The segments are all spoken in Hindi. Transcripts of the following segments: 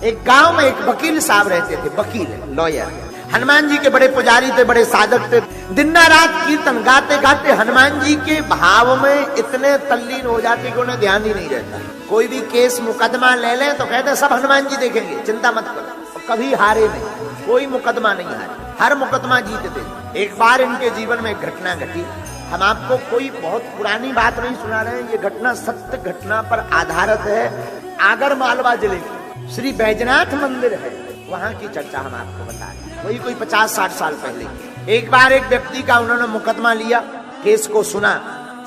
एक गांव में एक वकील साहब रहते थे, वकील लॉयर। हनुमान जी के बड़े पुजारी थे, बड़े साधक थे। दिन रात कीर्तन गाते गाते हनुमान जी के भाव में इतने तल्लीन हो जाते कि उन्हें ध्यान ही नहीं रहता। कोई भी केस मुकदमा ले लें तो कहते सब हनुमान जी देखेंगे, चिंता मत करो। और कभी हारे नहीं, कोई मुकदमा नहीं हारे, हर मुकदमा जीतते। एक बार इनके जीवन में एक घटना घटी। हम आपको कोई बहुत पुरानी बात नहीं सुना रहे हैं, ये घटना सत्य घटना पर आधारित है। आगर मालवा जिले की श्री बैजनाथ मंदिर है, वहां की चर्चा हम आपको बता रहे हैं। वही कोई 50-60 साल पहले एक बार एक व्यक्ति का उन्होंने मुकदमा लिया, केस को सुना,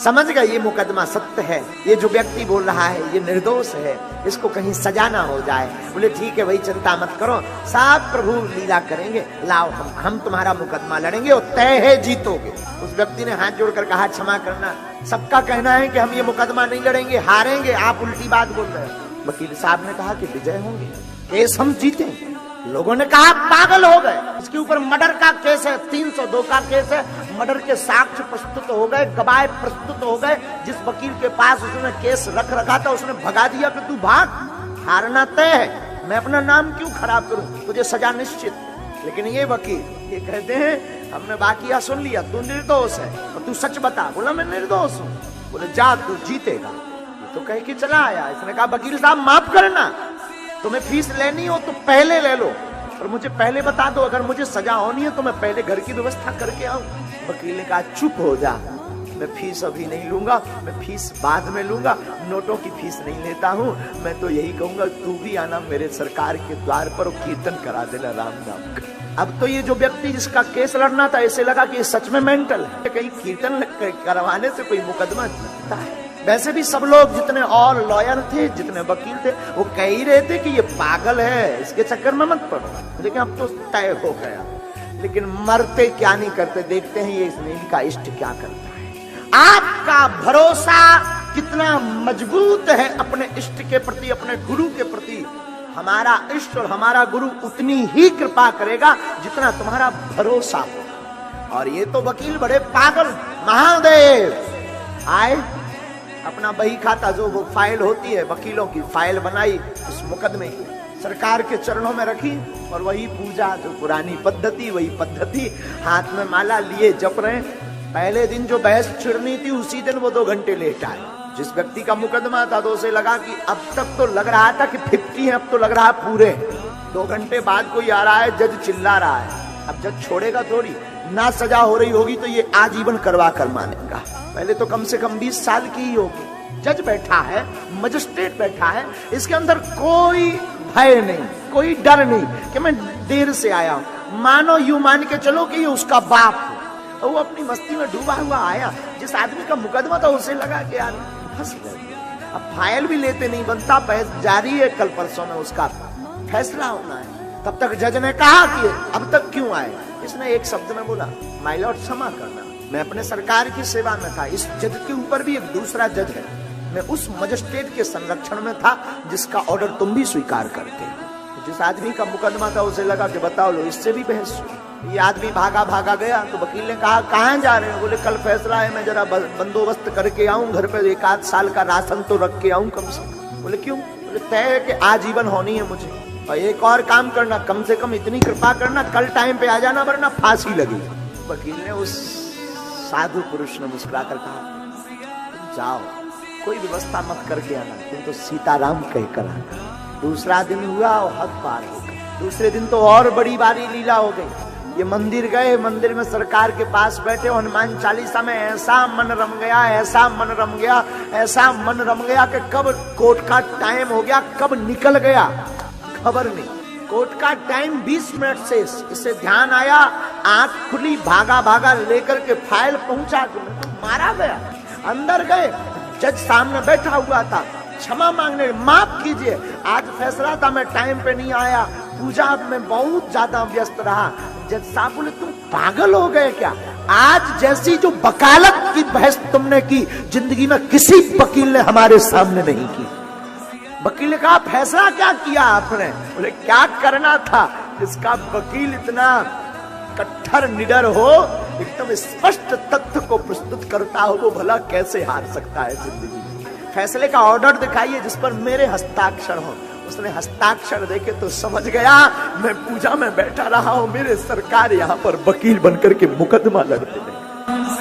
समझ गए ये मुकदमा सत्य है, ये जो व्यक्ति बोल रहा है ये निर्दोष है, इसको कहीं सजा ना हो जाए। बोले ठीक है भाई, चिंता मत करो, सब प्रभु लीला करेंगे, लाओ हम तुम्हारा मुकदमा लड़ेंगे और तय है जीतोगे। उस व्यक्ति ने हाथ जोड़कर कहा क्षमा करना, सबका कहना है कि हम ये मुकदमा नहीं लड़ेंगे, हारेंगे, आप उल्टी बात बोल रहे हैं। वकील साहब ने कहा कि विजय होंगे, केस हम जीतेंगे। लोगों ने कहा पागल हो गए, इसके ऊपर मर्डर का केस है, 302 का केस है, मर्डर के साक्ष्य प्रस्तुत हो गए, गवाह प्रस्तुत हो गए। जिस वकील के पास उसने केस रख रखा था उसने भगा दिया कि तू भाग, हारना तय है, मैं अपना नाम क्यों खराब करूं, तुझे सजा निश्चित। लेकिन ये वकील ये कहते हैं हमने बाकिया सुन लिया, तू निर्दोष है और तू सच बता। बोला मैं निर्दोष हूं। बोले जा तू जीतेगा। तो कह के चला आया। इसने कहा वकील साहब माफ करना, तुम्हें फीस लेनी हो तो पहले ले लो, और मुझे पहले बता दो, अगर मुझे सजा होनी है तो मैं पहले घर की व्यवस्था करके आऊं। वकील ने कहा चुप हो जा, मैं फीस अभी नहीं लूंगा, मैं फीस बाद में लूंगा, नोटों की फीस नहीं लेता हूं। मैं तो यही कहूंगा तू भी आना मेरे सरकार के द्वार पर और कीर्तन करा देना राम नाम का। अब तो ये जो व्यक्ति जिसका केस लड़ना था ऐसे लगा कि सच में मेंटल है, कहीं कीर्तन करवाने से कोई मुकदमा जीतता है। वैसे भी सब लोग जितने और लॉयर थे, जितने वकील थे, वो कह ही रहे थे कि ये पागल है, इसके चक्कर में मत पड़ो। लेकिन अब तो तय हो गया। लेकिन मरते क्या नहीं करते, देखते हैं ये इनका इष्ट क्या करता है। आपका भरोसा कितना मजबूत है अपने इष्ट के प्रति, अपने गुरु के प्रति। हमारा इष्ट और हमारा गुरु उतनी ही कृपा करेगा जितना तुम्हारा भरोसा हो। और ये तो वकील बड़े पागल। महादेव आए, अपना बही खाता जो वो फाइल होती है वकीलों की, फाइल बनाई, उस मुकदमे की सरकार के चरणों में रखी, और वही पूजा जो पुरानी पद्धति, वही पद्धति, हाथ में माला लिए जप रहे। पहले दिन जो बहस छिड़नी थी उसी दिन वो 2 घंटे लेट आए। जिस व्यक्ति का मुकदमा था तो उसे लगा कि अब तक तो लग रहा था कि 50 है, अब तो लग रहा है पूरे। 2 घंटे बाद कोई आ रहा है, जज चिल्ला रहा है। अब जज छोड़ेगा थोड़ी, ना सजा हो रही होगी तो ये आजीवन करवा कर मानेगा। पहले तो कम से कम 20 साल की ही होगी। जज बैठा है, मजिस्ट्रेट बैठा है, इसके अंदर कोई भय नहीं, कोई डर नहीं कि मैं देर से आया हूं। मानो यूं मान के चलो कि ये उसका बाप है, और वो अपनी मस्ती में डूबा हुआ आया। जिस आदमी का मुकदमा था उसे लगा कि यार फंस गए, अब फाइल भी लेते नहीं बनता, बहस जारी है, कल परसों में उसका फैसला होना है। तब तक जज ने कहा कि अब तक क्यों आए। इसने एक शब्द में बोला माय लॉर्ड क्षमा करना, मैं अपने सरकार की सेवा में था। इस जज के ऊपर भी एक दूसरा जज है, मैं उस मजिस्ट्रेट के संरक्षण में था जिसका ऑर्डर तुम भी स्वीकार करते हो। जिस आदमी का मुकदमा था उसे लगा कि बताओ लो इससे भी बहस। ये आदमी भागा गया तो वकील ने कहा कहाँ जा रहे हो। बोले कल फैसला है, मैं जरा बंदोबस्त करके आऊं, घर पे 1 आध साल का राशन तो रख के आऊं कम से कम। बोले क्यों। बोले तय है कि आजीवन होनी है मुझे, और एक और काम करना, कम से कम इतनी कृपा करना, कल टाइम पे आ जाना वरना फांसी लगी। वकील ने उस साधु पुरुष ने मुस्कुराकर कहा जाओ, कोई व्यवस्था मत करके आना, तुम तो सीताराम कहकर आना। दूसरा दिन हुआ और हद पार हो गई। दूसरे दिन तो और बड़ी बारी लीला हो गई। ये मंदिर गए, मंदिर में सरकार के पास बैठे, हनुमान चालीसा में ऐसा मन रम गया, ऐसा मन रम गया, ऐसा मन रम गया कि कब कोर्ट का टाइम हो गया, कब निकल गया खबर नहीं। कोर्ट का टाइम 20 मिनट से, इससे ध्यान आया, आंख खुली, भागा लेकर के फाइल पहुंचा तो मारा गया। अंदर गए, जज सामने बैठा हुआ था, क्षमा मांगने, माफ कीजिए आज फैसला था, मैं टाइम पे नहीं आया, पूजा में बहुत ज्यादा व्यस्त रहा। जज साहब बोले तुम पागल हो गए क्या, आज जैसी जो वकालत की बहस तुमने की जिंदगी में किसी वकील ने हमारे सामने नहीं की। वकील ने कहा फैसला क्या किया आपने। बोले क्या करना था, जिसका वकील इतना कट्टर निडर हो, एकदम स्पष्ट तथ्य को प्रस्तुत करता हो, वो भला कैसे हार सकता है जिंदगी में। फैसले का ऑर्डर दिखाइए जिस पर मेरे हस्ताक्षर हो, उसने हस्ताक्षर देखे तो समझ गया मैं पूजा में बैठा रहा हूं, मेरे सरकार यहां पर वकील बनकर के मुकदमा लड़ते हैं।